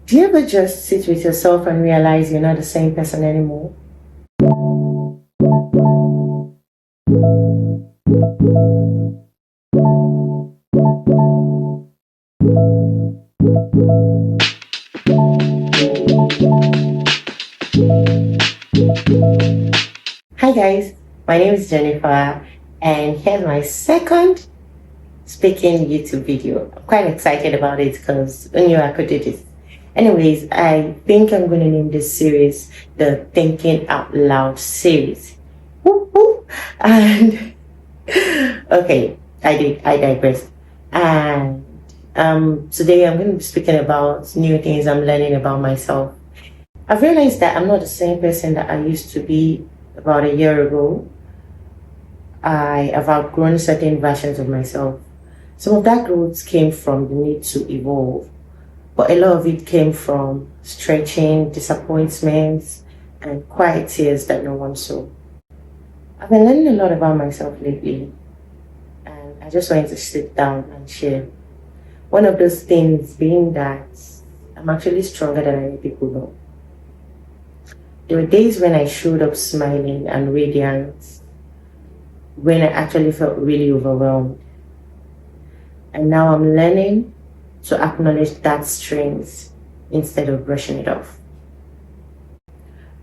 Do you ever just sit with yourself and realize you're not the same person anymore? Hi guys, my name is Jennifer and here's my second speaking YouTube video. I'm quite excited about it because I knew I could do this. Anyways, I think I'm going to name this series the Thinking Out Loud series. Whoop, whoop. And okay, I digress. And today I'm going to be speaking about new things I'm learning about myself. I've realized that I'm not the same person that I used to be about a year ago. I have outgrown certain versions of myself. Some of that growth came from the need to evolve, but a lot of it came from stretching, disappointments, and quiet tears that no one saw. I've been learning a lot about myself lately, and I just wanted to sit down and share. One of those things being that I'm actually stronger than many people know. There were days when I showed up smiling and radiant, when I actually felt really overwhelmed. And now I'm learning to acknowledge that strength instead of brushing it off.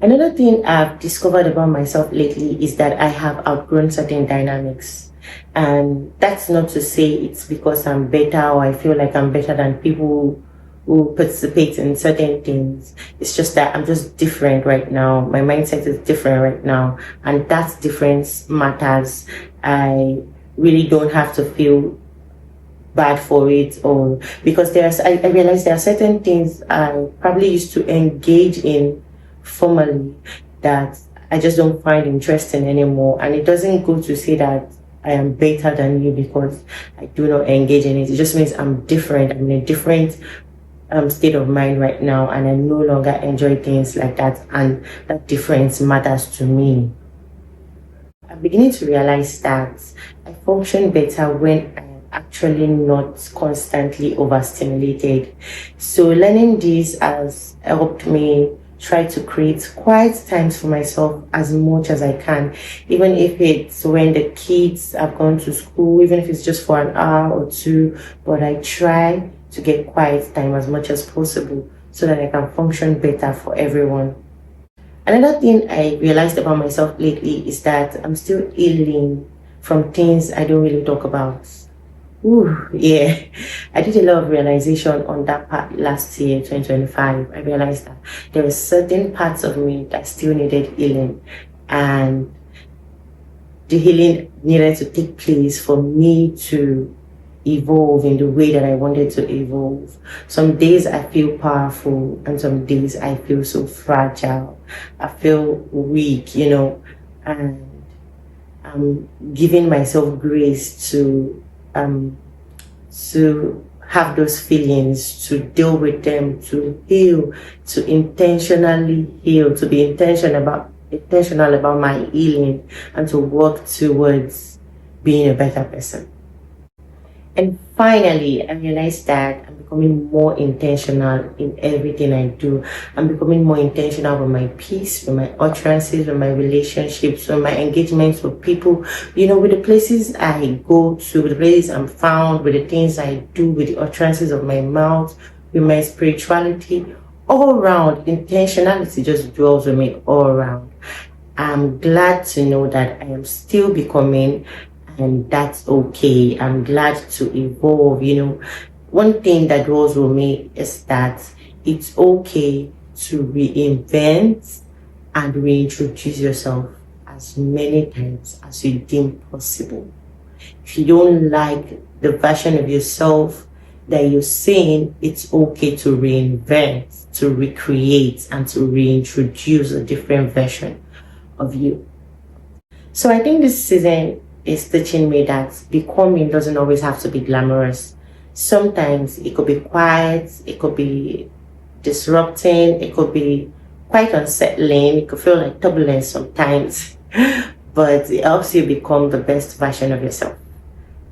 Another thing I've discovered about myself lately is that I have outgrown certain dynamics. And that's not to say it's because I'm better or I feel like I'm better than people who participate in certain things. It's just that I'm just different right now. My mindset is different right now. And that difference matters. I really don't have to feel bad for it, or because I realize there are certain things I probably used to engage in formally that I just don't find interesting anymore. And it doesn't go to say that I am better than you because I do not engage in it. It just means I'm different. I'm in a different state of mind right now, and I no longer enjoy things like that, and that difference matters to me. I'm beginning to realize that I function better when I am actually not constantly overstimulated. So learning this has helped me try to create quiet times for myself as much as I can, even if it's when the kids have gone to school, even if it's just for an hour or two, but I try to get quiet time as much as possible so that I can function better for everyone. Another thing I realized about myself lately is that I'm still healing from things I don't really talk about. Ooh, yeah. I did a lot of realization on that part last year, 2025. I realized that there were certain parts of me that still needed healing, and the healing needed to take place for me to evolve in the way that I wanted to evolve. Some days I feel powerful and some days I feel so fragile. I feel weak, and I'm giving myself grace to have those feelings, to deal with them, to heal, to intentionally heal, to be intentional about my healing, and to work towards being a better person. And finally, I realized that I'm becoming more intentional in everything I do. I'm becoming more intentional with my peace, with my utterances, with my relationships, with my engagements with people, with the places I go to, with the places I'm found, with the things I do, with the utterances of my mouth, with my spirituality. All around, intentionality just dwells with me all around. I'm glad to know that I am still becoming, and that's okay. I'm glad to evolve. One thing that grows with me is that it's okay to reinvent and reintroduce yourself as many times as you deem possible. If you don't like the version of yourself that you're seeing, it's okay to reinvent, to recreate, and to reintroduce a different version of you. So I think this season is teaching me that becoming doesn't always have to be glamorous. Sometimes it could be quiet, it could be disrupting, it could be quite unsettling, it could feel like turbulence sometimes, but it helps you become the best version of yourself.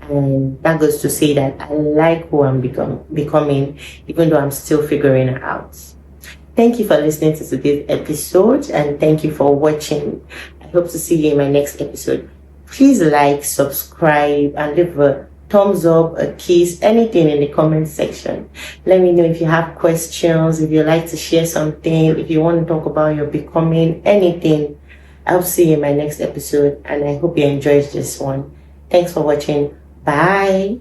And that goes to say that I like who I'm becoming, even though I'm still figuring it out. Thank you for listening to today's episode, and thank you for watching. I hope to see you in my next episode. Please like, subscribe, and leave a thumbs up, a kiss, anything in the comment section. Let me know if you have questions, if you'd like to share something, if you want to talk about your becoming, anything. I'll see you in my next episode, and I hope you enjoyed this one. Thanks for watching. Bye.